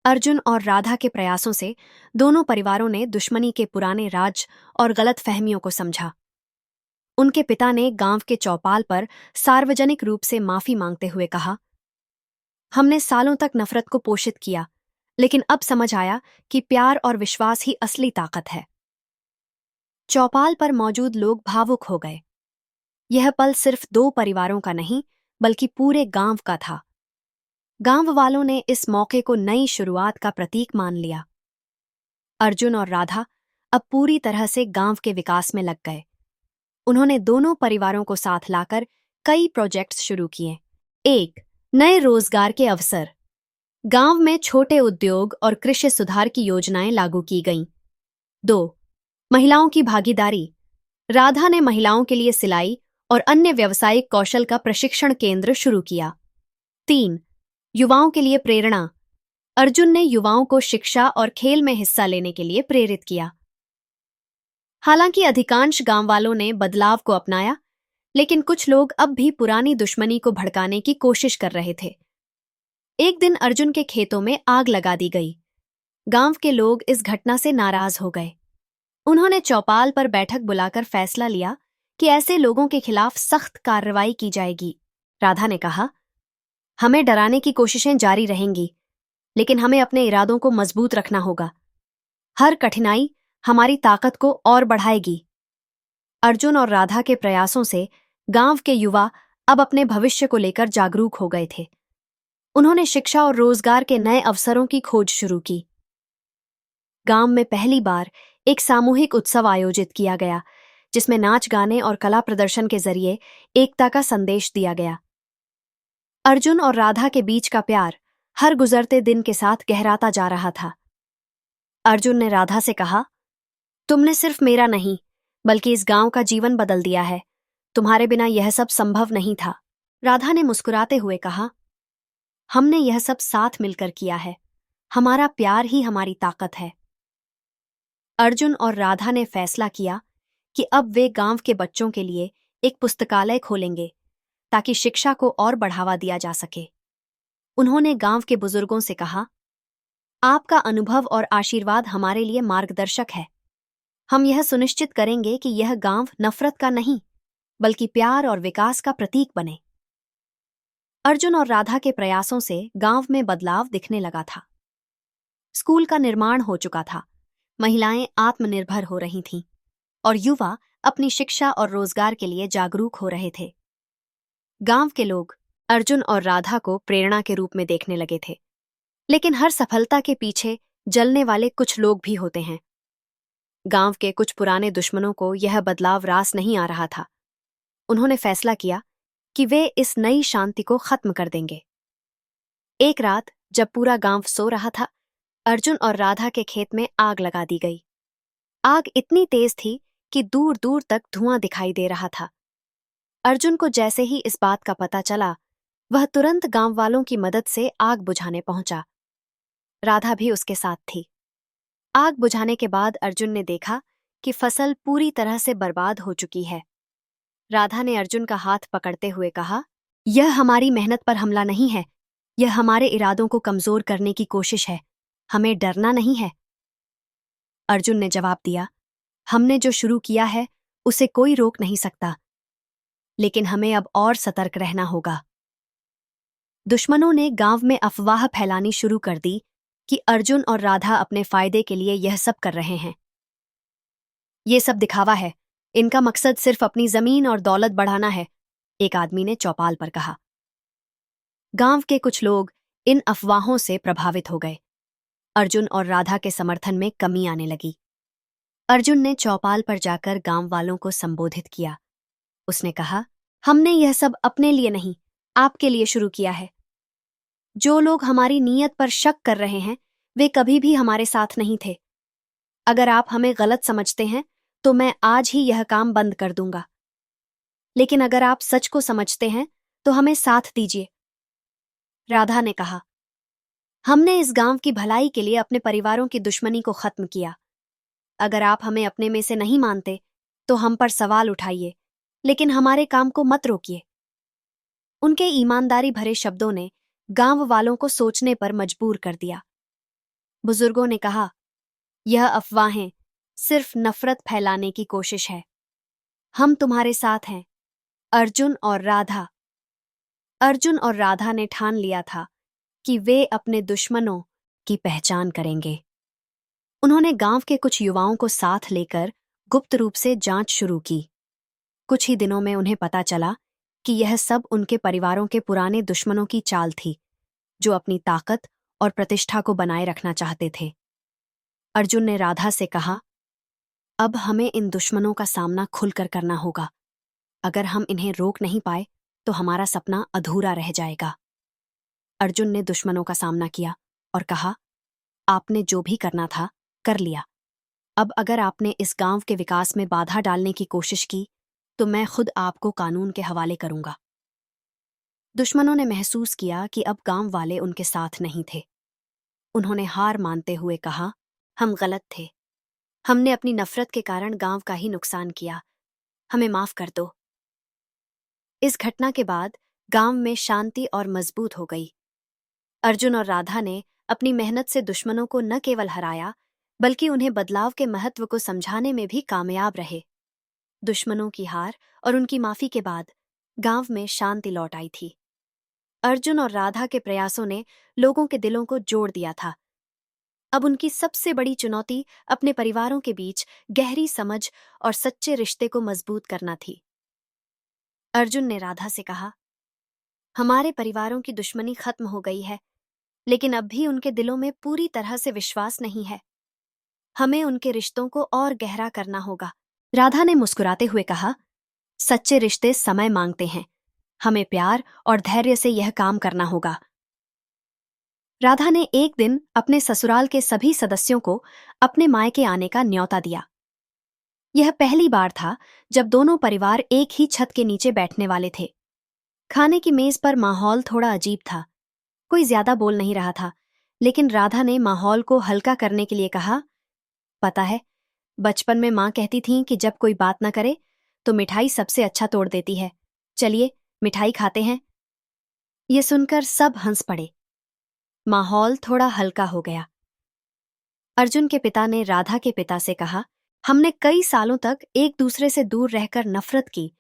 अर्जुन और राधा के प्रयासों से दोनों परिवारों ने दुश्मनी के पुराने राज और गलत फहमियों को समझा। उनके पिता ने गांव के चौपाल पर सार्वजनिक रूप से माफी मांगते हुए कहा, हमने सालों तक नफरत को पोषित किया, लेकिन अब समझ आया कि प्यार और विश्वास ही असली ताकत है। चौपाल पर मौजूद लोग भावुक हो गए। यह पल सिर्फ दो परिवारों का नहीं, बल्कि पूरे गांव का था। गांव वालों ने इस मौके को नई शुरुआत का प्रतीक मान लिया। अर्जुन और राधा अब पूरी तरह से गांव के विकास में लग गए। उन्होंने दोनों परिवारों को साथ लाकर कई प्रोजेक्ट्स शुरू किए। 1. नए रोजगार के अवसर। गांव में छोटे उद्योग और कृषि सुधार की योजनाएं लागू की गईं। 2. महिलाओं की भागीदारी। राधा ने महिलाओं के लिए सिलाई और अन्य व्यावसायिक कौशल का प्रशिक्षण केंद्र शुरू किया। 3. युवाओं के लिए प्रेरणा। अर्जुन ने युवाओं को शिक्षा और खेल में हिस्सा लेने के लिए प्रेरित किया। हालांकि अधिकांश गांव वालों ने बदलाव को अपनाया, लेकिन कुछ लोग अब भी पुरानी दुश्मनी को भड़काने की कोशिश कर रहे थे। एक दिन अर्जुन के खेतों में आग लगा दी गई। गांव के लोग इस घटना से नाराज हो गए। उन्होंने चौपाल पर बैठक बुलाकर फैसला लिया कि ऐसे लोगों के खिलाफ सख्त कार्रवाई की जाएगी। राधा ने कहा, हमें डराने की कोशिशें जारी रहेंगी, लेकिन हमें अपने इरादों को मजबूत रखना होगा। हर कठिनाई हमारी ताकत को और बढ़ाएगी। अर्जुन और राधा के प्रयासों से गांव के युवा अब अपने भविष्य को लेकर जागरूक हो गए थे। उन्होंने शिक्षा और रोजगार के नए अवसरों की खोज शुरू की। गांव में पहली बार एक सामूहिक उत्सव आयोजित किया गया, जिसमें नाच गाने और कला प्रदर्शन के जरिए एकता का संदेश दिया गया। अर्जुन और राधा के बीच का प्यार हर गुजरते दिन के साथ गहराता जा रहा था। अर्जुन ने राधा से कहा, तुमने सिर्फ मेरा नहीं, बल्कि इस गांव का जीवन बदल दिया है। तुम्हारे बिना यह सब संभव नहीं था। राधा ने मुस्कुराते हुए कहा, हमने यह सब साथ मिलकर किया है। हमारा प्यार ही हमारी ताकत है। अर्जुन और राधा ने फैसला किया कि अब वे गांव के बच्चों के लिए एक पुस्तकालय खोलेंगे, ताकि शिक्षा को और बढ़ावा दिया जा सके। उन्होंने गांव के बुजुर्गों से कहा, आपका अनुभव और आशीर्वाद हमारे लिए मार्गदर्शक है। हम यह सुनिश्चित करेंगे कि यह गांव नफरत का नहीं, बल्कि प्यार और विकास का प्रतीक बने। अर्जुन और राधा के प्रयासों से गांव में बदलाव दिखने लगा था। स्कूल का निर्माण हो चुका था, महिलाएं आत्मनिर्भर हो रही थीं, और युवा अपनी शिक्षा और रोजगार के लिए जागरूक हो रहे थे। गांव के लोग अर्जुन और राधा को प्रेरणा के रूप में देखने लगे थे। लेकिन हर सफलता के पीछे जलने वाले कुछ लोग भी होते हैं। गांव के कुछ पुराने दुश्मनों को यह बदलाव रास नहीं आ रहा था। उन्होंने फैसला किया कि वे इस नई शांति को खत्म कर देंगे। एक रात जब पूरा गांव सो रहा था, अर्जुन और राधा के खेत में आग लगा दी गई। आग इतनी तेज थी कि दूर दूर तक धुआं दिखाई दे रहा था। अर्जुन को जैसे ही इस बात का पता चला, वह तुरंत गांव वालों की मदद से आग बुझाने पहुंचा। राधा भी उसके साथ थी। आग बुझाने के बाद अर्जुन ने देखा कि फसल पूरी तरह से बर्बाद हो चुकी है। राधा ने अर्जुन का हाथ पकड़ते हुए कहा, यह हमारी मेहनत पर हमला नहीं है, यह हमारे इरादों को कमजोर करने की कोशिश है। हमें डरना नहीं है। अर्जुन ने जवाब दिया, हमने जो शुरू किया है उसे कोई रोक नहीं सकता, लेकिन हमें अब और सतर्क रहना होगा। दुश्मनों ने गांव में अफवाह फैलानी शुरू कर दी कि अर्जुन और राधा अपने फायदे के लिए यह सब कर रहे हैं। ये सब दिखावा है, इनका मकसद सिर्फ अपनी जमीन और दौलत बढ़ाना है, एक आदमी ने चौपाल पर कहा। गांव के कुछ लोग इन अफवाहों से प्रभावित हो गए। अर्जुन और राधा के समर्थन में कमी आने लगी। अर्जुन ने चौपाल पर जाकर गांव वालों को संबोधित किया। उसने कहा, हमने यह सब अपने लिए नहीं, आपके लिए शुरू किया है। जो लोग हमारी नीयत पर शक कर रहे हैं, वे कभी भी हमारे साथ नहीं थे। अगर आप हमें गलत समझते हैं, तो मैं आज ही यह काम बंद कर दूंगा। लेकिन अगर आप सच को समझते हैं, तो हमें साथ दीजिए। राधा ने कहा, हमने इस गांव की भलाई के लिए अपने परिवारों की दुश्मनी को खत्म किया। अगर आप हमें अपने में से नहीं मानते, तो हम पर सवाल उठाइए, लेकिन हमारे काम को मत रोकिए। उनके ईमानदारी भरे शब्दों ने गांव वालों को सोचने पर मजबूर कर दिया। बुजुर्गों ने कहा, यह अफवाहें सिर्फ नफरत फैलाने की कोशिश है। हम तुम्हारे साथ हैं। अर्जुन और राधा अर्जुन और राधा ने ठान लिया था कि वे अपने दुश्मनों की पहचान करेंगे। उन्होंने गांव के कुछ युवाओं को साथ लेकर गुप्त रूप से जांच शुरू की। कुछ ही दिनों में उन्हें पता चला कि यह सब उनके परिवारों के पुराने दुश्मनों की चाल थी, जो अपनी ताकत और प्रतिष्ठा को बनाए रखना चाहते थे। अर्जुन ने राधा से कहा, अब हमें इन दुश्मनों का सामना खुलकर करना होगा। अगर हम इन्हें रोक नहीं पाए तो हमारा सपना अधूरा रह जाएगा। अर्जुन ने दुश्मनों का सामना किया और कहा, आपने जो भी करना था कर लिया। अब अगर आपने इस गांव के विकास में बाधा डालने की कोशिश की तो मैं खुद आपको कानून के हवाले करूंगा। दुश्मनों ने महसूस किया कि अब गांव वाले उनके साथ नहीं थे। उन्होंने हार मानते हुए कहा, हम गलत थे। हमने अपनी नफरत के कारण गांव का ही नुकसान किया। हमें माफ कर दो। इस घटना के बाद गांव में शांति और मजबूत हो गई। अर्जुन और राधा ने अपनी मेहनत से दुश्मनों को न केवल हराया, बल्कि उन्हें बदलाव के महत्व को समझाने में भी कामयाब रहे। दुश्मनों की हार और उनकी माफी के बाद गांव में शांति लौट आई थी। अर्जुन और राधा के प्रयासों ने लोगों के दिलों को जोड़ दिया था। अब उनकी सबसे बड़ी चुनौती अपने परिवारों के बीच गहरी समझ और सच्चे रिश्ते को मजबूत करना थी। अर्जुन ने राधा से कहा, हमारे परिवारों की दुश्मनी खत्म हो गई है, लेकिन अब भी उनके दिलों में पूरी तरह से विश्वास नहीं है। हमें उनके रिश्तों को और गहरा करना होगा। राधा ने मुस्कुराते हुए कहा, सच्चे रिश्ते समय मांगते हैं। हमें प्यार और धैर्य से यह काम करना होगा। राधा ने एक दिन अपने ससुराल के सभी सदस्यों को अपने मायके आने का न्योता दिया। यह पहली बार था जब दोनों परिवार एक ही छत के नीचे बैठने वाले थे। खाने की मेज पर माहौल थोड़ा अजीब था। कोई ज्यादा बोल नहीं रहा था, लेकिन राधा ने माहौल को हल्का करने के लिए कहा, पता है, बचपन में माँ कहती थीं कि जब कोई बात न करे तो मिठाई सबसे अच्छा तोड़ देती है। चलिए मिठाई खाते हैं। ये सुनकर सब हंस पड़े। माहौल थोड़ा हल्का हो गया। अर्जुन के पिता ने राधा के पिता से कहा, हमने कई सालों तक एक दूसरे से दूर रहकर नफरत की,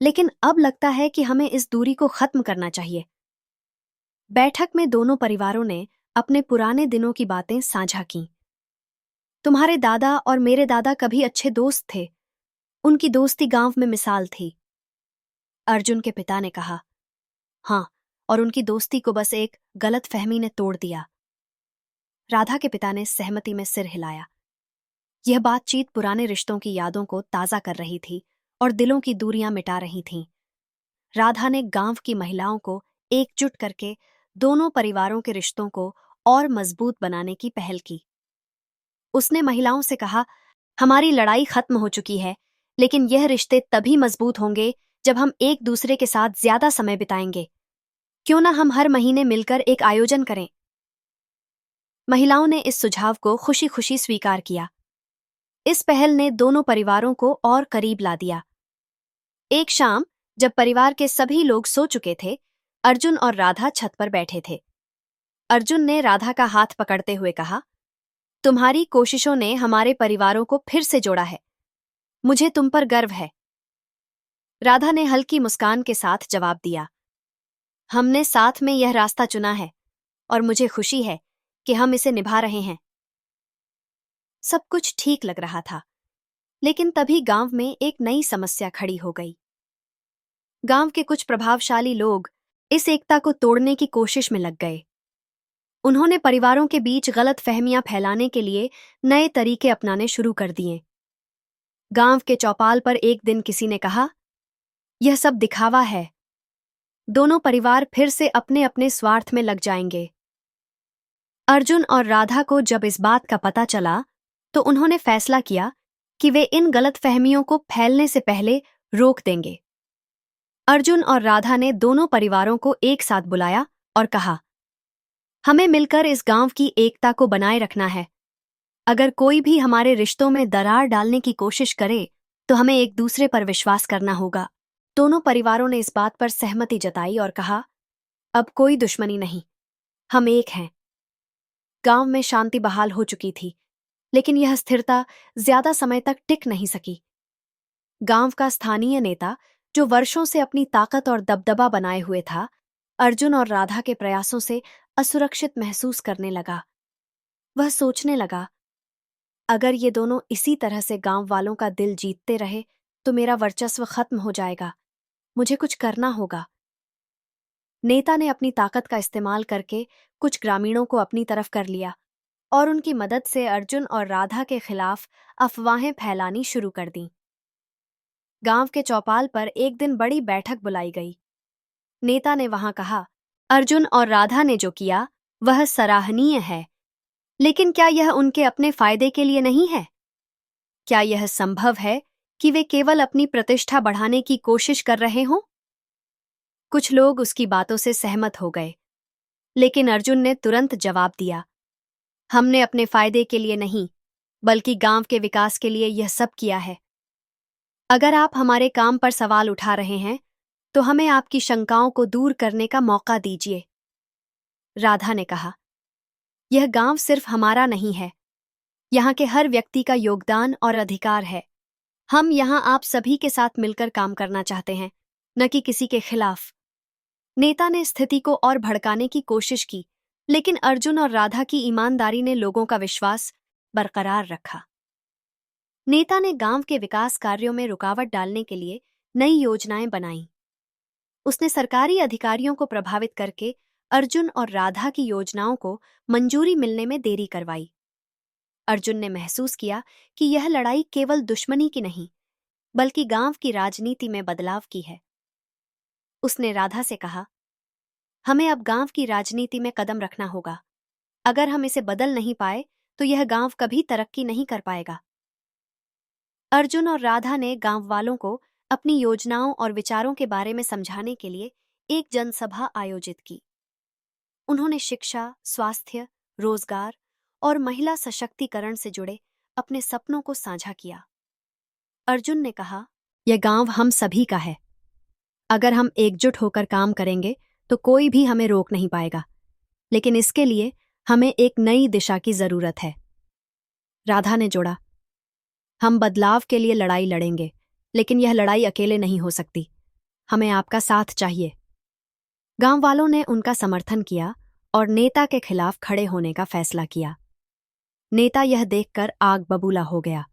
लेकिन अब लगता है कि हमें इस दूरी को खत्म करना चाहिए। बैठक में दोनों परिवारों ने अपने पुराने दिनों की बातें साझा कीं। तुम्हारे दादा और मेरे दादा कभी अच्छे दोस्त थे। उनकी दोस्ती गांव में मिसाल थी। अर्जुन के पिता ने कहा, हाँ, और उनकी दोस्ती को बस एक गलत फहमी ने तोड़ दिया। राधा के पिता ने सहमति में सिर हिलाया। यह बातचीत पुराने रिश्तों की यादों को ताजा कर रही थी और दिलों की दूरियां मिटा रही थीं। राधा ने गांव की महिलाओं को एकजुट करके दोनों परिवारों के रिश्तों को और मजबूत बनाने की पहल की। उसने महिलाओं से कहा, हमारी लड़ाई खत्म हो चुकी है, लेकिन यह रिश्ते तभी मजबूत होंगे जब हम एक दूसरे के साथ ज्यादा समय बिताएंगे। क्यों ना हम हर महीने मिलकर एक आयोजन करें। महिलाओं ने इस सुझाव को खुशी खुशी स्वीकार किया। इस पहल ने दोनों परिवारों को और करीब ला दिया। एक शाम जब परिवार के सभी लोग सो चुके थे, अर्जुन और राधा छत पर बैठे थे। अर्जुन ने राधा का हाथ पकड़ते हुए कहा, तुम्हारी कोशिशों ने हमारे परिवारों को फिर से जोड़ा है। मुझे तुम पर गर्व है। राधा ने हल्की मुस्कान के साथ जवाब दिया, हमने साथ में यह रास्ता चुना है और मुझे खुशी है कि हम इसे निभा रहे हैं। सब कुछ ठीक लग रहा था, लेकिन तभी गांव में एक नई समस्या खड़ी हो गई। गांव के कुछ प्रभावशाली लोग इस एकता को तोड़ने की कोशिश में लग गए। उन्होंने परिवारों के बीच गलत फहमियां फैलाने के लिए नए तरीके अपनाने शुरू कर दिए। गांव के चौपाल पर एक दिन किसी ने कहा, यह सब दिखावा है। दोनों परिवार फिर से अपने अपने स्वार्थ में लग जाएंगे। अर्जुन और राधा को जब इस बात का पता चला तो उन्होंने फैसला किया कि वे इन गलतफहमियों को फैलने से पहले रोक देंगे। अर्जुन और राधा ने दोनों परिवारों को एक साथ बुलाया और कहा, हमें मिलकर इस गांव की एकता को बनाए रखना है। अगर कोई भी हमारे रिश्तों में दरार डालने की कोशिश करे तो हमें एक दूसरे पर विश्वास करना होगा। दोनों परिवारों ने इस बात पर सहमति जताई और कहा, अब कोई दुश्मनी नहीं, हम एक हैं। गांव में शांति बहाल हो चुकी थी, लेकिन यह स्थिरता ज्यादा समय तक टिक नहीं सकी। गांव का स्थानीय नेता, जो वर्षों से अपनी ताकत और दबदबा बनाए हुए था, अर्जुन और राधा के प्रयासों से असुरक्षित महसूस करने लगा। वह सोचने लगा, अगर ये दोनों इसी तरह से गांव वालों का दिल जीतते रहे तो मेरा वर्चस्व खत्म हो जाएगा। मुझे कुछ करना होगा। नेता ने अपनी ताकत का इस्तेमाल करके कुछ ग्रामीणों को अपनी तरफ कर लिया और उनकी मदद से अर्जुन और राधा के खिलाफ अफवाहें फैलानी शुरू कर दीं। गांव के चौपाल पर एक दिन बड़ी बैठक बुलाई गई। नेता ने वहां कहा, अर्जुन और राधा ने जो किया वह सराहनीय है, लेकिन क्या यह उनके अपने फायदे के लिए नहीं है? क्या यह संभव है कि वे केवल अपनी प्रतिष्ठा बढ़ाने की कोशिश कर रहे हों? कुछ लोग उसकी बातों से सहमत हो गए, लेकिन अर्जुन ने तुरंत जवाब दिया, हमने अपने फायदे के लिए नहीं, बल्कि गांव के विकास के लिए यह सब किया है। अगर आप हमारे काम पर सवाल उठा रहे हैं, तो हमें आपकी शंकाओं को दूर करने का मौका दीजिए। राधा ने कहा, यह गांव सिर्फ हमारा नहीं है, यहाँ के हर व्यक्ति का योगदान और अधिकार है। हम यहाँ आप सभी के साथ मिलकर काम करना चाहते हैं, न कि किसी के खिलाफ। नेता ने स्थिति को और भड़काने की कोशिश की, लेकिन अर्जुन और राधा की ईमानदारी ने लोगों का विश्वास बरकरार रखा। नेता ने गांव के विकास कार्यों में रुकावट डालने के लिए नई योजनाएं बनाईं। उसने सरकारी अधिकारियों को प्रभावित करके अर्जुन और राधा की योजनाओं को मंजूरी मिलने में देरी करवाई। अर्जुन ने महसूस किया कि यह लड़ाई केवल दुश्मनी की नहीं, बल्कि गांव की राजनीति में बदलाव की है। उसने राधा से कहा, हमें अब गांव की राजनीति में कदम रखना होगा। अगर हम इसे बदल नहीं पाए तो यह गांव कभी तरक्की नहीं कर पाएगा। अर्जुन और राधा ने गांव वालों को अपनी योजनाओं और विचारों के बारे में समझाने के लिए एक जनसभा आयोजित की। उन्होंने शिक्षा, स्वास्थ्य, रोजगार और महिला सशक्तिकरण से जुड़े अपने सपनों को साझा किया। अर्जुन ने कहा, यह गांव हम सभी का है। अगर हम एकजुट होकर काम करेंगे तो कोई भी हमें रोक नहीं पाएगा, लेकिन इसके लिए हमें एक नई दिशा की जरूरत है। राधा ने जोड़ा, हम बदलाव के लिए लड़ाई लड़ेंगे, लेकिन यह लड़ाई अकेले नहीं हो सकती। हमें आपका साथ चाहिए। गांव वालों ने उनका समर्थन किया और नेता के खिलाफ खड़े होने का फैसला किया। नेता यह देखकर आग बबूला हो गया।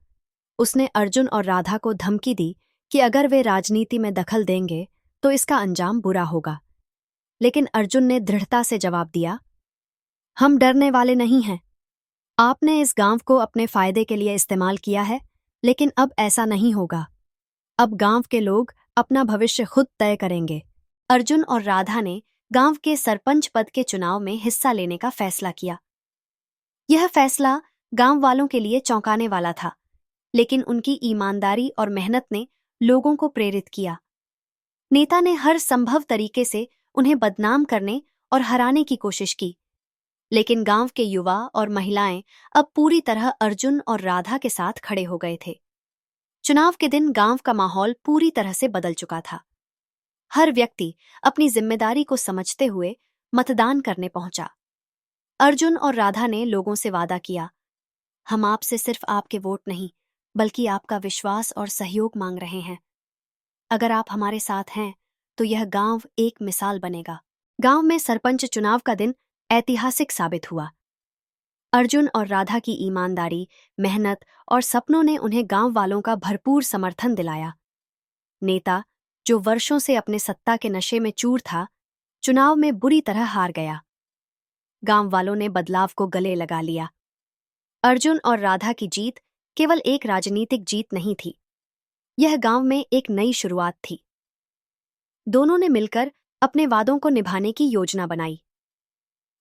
उसने अर्जुन और राधा को धमकी दी कि अगर वे राजनीति में दखल देंगे तो इसका अंजाम बुरा होगा। लेकिन अर्जुन ने दृढ़ता से जवाब दिया, हम डरने वाले नहीं हैं। आपने इस गांव को अपने फायदे के लिए इस्तेमाल किया है, लेकिन अब ऐसा नहीं होगा। अब गांव के लोग अपना भविष्य खुद तय करेंगे। अर्जुन और राधा ने गांव के सरपंच पद के चुनाव में हिस्सा लेने का फैसला किया। यह फैसला गांव वालों के लिए चौंकाने वाला था, लेकिन उनकी ईमानदारी और मेहनत ने लोगों को प्रेरित किया। नेता ने हर संभव तरीके से उन्हें बदनाम करने और हराने की कोशिश की, लेकिन गांव के युवा और महिलाएं अब पूरी तरह अर्जुन और राधा के साथ खड़े हो गए थे। चुनाव के दिन गांव का माहौल पूरी तरह से बदल चुका था। हर व्यक्ति अपनी जिम्मेदारी को समझते हुए मतदान करने पहुंचा। अर्जुन और राधा ने लोगों से वादा किया, हम आपसे सिर्फ आपके वोट नहीं, बल्कि आपका विश्वास और सहयोग मांग रहे हैं। अगर आप हमारे साथ हैं तो यह गांव एक मिसाल बनेगा। गांव में सरपंच चुनाव का दिन ऐतिहासिक साबित हुआ। अर्जुन और राधा की ईमानदारी, मेहनत और सपनों ने उन्हें गांव वालों का भरपूर समर्थन दिलाया। नेता, जो वर्षों से अपने सत्ता के नशे में चूर था, चुनाव में बुरी तरह हार गया। गांव वालों ने बदलाव को गले लगा लिया। अर्जुन और राधा की जीत केवल एक राजनीतिक जीत नहीं थी, यह गांव में एक नई शुरुआत थी। दोनों ने मिलकर अपने वादों को निभाने की योजना बनाई।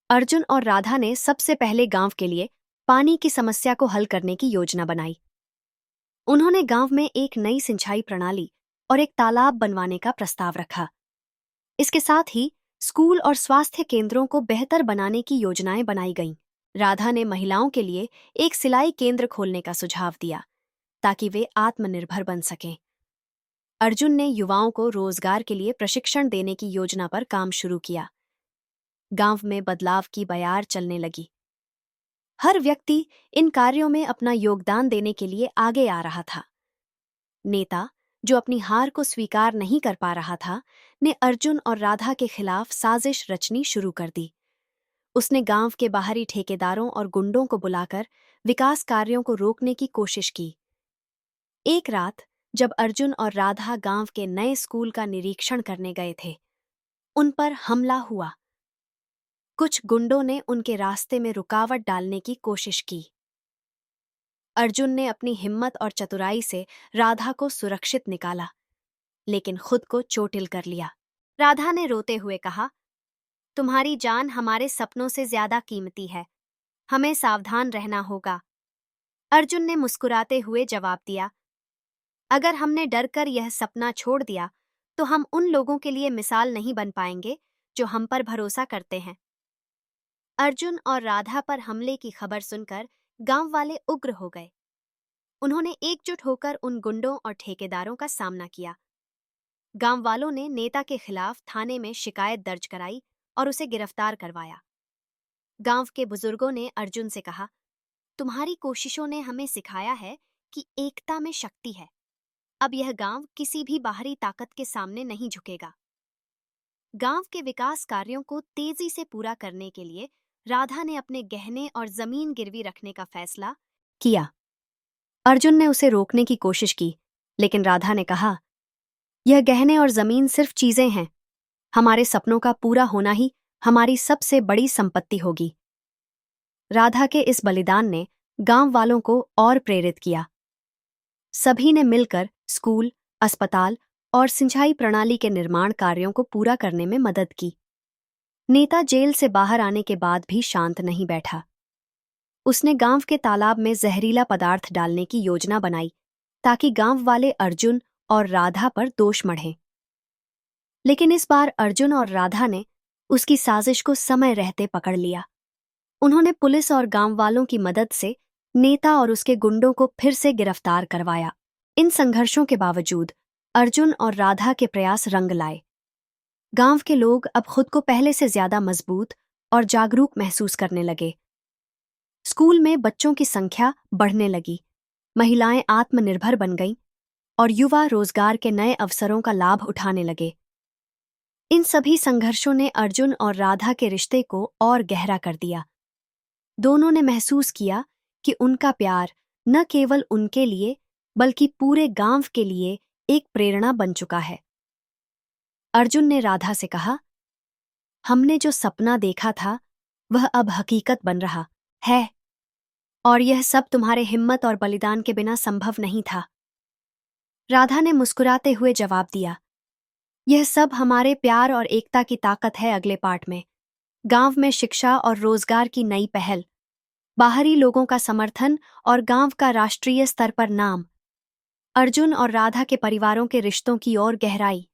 अर्जुन और राधा ने सबसे पहले गांव के लिए पानी की समस्या को हल करने की योजना बनाई। उन्होंने गांव में एक नई सिंचाई प्रणाली और एक तालाब बनवाने का प्रस्ताव रखा। इसके साथ ही स्कूल और स्वास्थ्य केंद्रों को बेहतर बनाने की योजनाएं बनाई गईं। राधा ने महिलाओं के लिए एक सिलाई केंद्र खोलने का सुझाव दिया, ताकि वे आत्मनिर्भर बन सकें। अर्जुन ने युवाओं को रोजगार के लिए प्रशिक्षण देने की योजना पर काम शुरू किया। गांव में बदलाव की बयार चलने लगी। हर व्यक्ति इन कार्यों में अपना योगदान देने के लिए आगे आ रहा था। नेता, जो अपनी हार को स्वीकार नहीं कर पा रहा था, ने अर्जुन और राधा के खिलाफ साजिश रचनी शुरू कर दी। उसने गांव के बाहरी ठेकेदारों और गुंडों को बुलाकर विकास कार्यों को रोकने की कोशिश की। एक रात, जब अर्जुन और राधा गांव के नए स्कूल का निरीक्षण करने गए थे, उन पर हमला हुआ। कुछ गुंडों ने उनके रास्ते में रुकावट डालने की कोशिश की। अर्जुन ने अपनी हिम्मत और चतुराई से राधा को सुरक्षित निकाला, लेकिन खुद को चोटिल कर लिया। राधा ने रोते हुए कहा, तुम्हारी जान हमारे सपनों से ज्यादा कीमती है, हमें सावधान रहना होगा। अर्जुन ने मुस्कुराते हुए जवाब दिया, अगर हमने डरकर यह सपना छोड़ दिया तो हम उन लोगों के लिए मिसाल नहीं बन पाएंगे जो हम पर भरोसा करते हैं। अर्जुन और राधा पर हमले की खबर सुनकर गांव वाले उग्र हो गए। उन्होंने एकजुट होकर उन गुंडों और ठेकेदारों का सामना किया। गांव वालों ने नेता के खिलाफ थाने में शिकायत दर्ज कराई और उसे गिरफ्तार करवाया। गांव के बुजुर्गों ने अर्जुन से कहा, तुम्हारी कोशिशों ने हमें सिखाया है कि एकता में शक्ति है। अब यह गांव किसी भी बाहरी ताकत के सामने नहीं झुकेगा। गांव के विकास कार्यों को तेजी से पूरा करने के लिए राधा ने अपने गहने और जमीन गिरवी रखने का फैसला किया। अर्जुन ने उसे रोकने की कोशिश की, लेकिन राधा ने कहा, यह गहने और जमीन सिर्फ चीजें हैं, हमारे सपनों का पूरा होना ही हमारी सबसे बड़ी संपत्ति होगी। राधा के इस बलिदान ने गांव वालों को और प्रेरित किया। सभी ने मिलकर स्कूल, अस्पताल और सिंचाई प्रणाली के निर्माण कार्यों को पूरा करने में मदद की। नेता जेल से बाहर आने के बाद भी शांत नहीं बैठा। उसने गांव के तालाब में जहरीला पदार्थ डालने की योजना बनाई ताकि गांव वाले अर्जुन और राधा पर दोष मढ़ें। लेकिन इस बार अर्जुन और राधा ने उसकी साजिश को समय रहते पकड़ लिया। उन्होंने पुलिस और गांव वालों की मदद से नेता और उसके गुंडों को फिर से गिरफ्तार करवाया। इन संघर्षों के बावजूद अर्जुन और राधा के प्रयास रंग लाए। गांव के लोग अब खुद को पहले से ज्यादा मजबूत और जागरूक महसूस करने लगे। स्कूल में बच्चों की संख्या बढ़ने लगी, महिलाएं आत्मनिर्भर बन गईं और युवा रोजगार के नए अवसरों का लाभ उठाने लगे। इन सभी संघर्षों ने अर्जुन और राधा के रिश्ते को और गहरा कर दिया। दोनों ने महसूस किया कि उनका प्यार न केवल उनके लिए बल्कि पूरे गांव के लिए एक प्रेरणा बन चुका है। अर्जुन ने राधा से कहा, हमने जो सपना देखा था वह अब हकीकत बन रहा है, और यह सब तुम्हारे हिम्मत और बलिदान के बिना संभव नहीं था। राधा ने मुस्कुराते हुए जवाब दिया, यह सब हमारे प्यार और एकता की ताकत है। अगले पार्ट में गांव में शिक्षा और रोजगार की नई पहल, बाहरी लोगों का समर्थन और गांव का राष्ट्रीय स्तर पर नाम, अर्जुन और राधा के परिवारों के रिश्तों की ओर गहराई।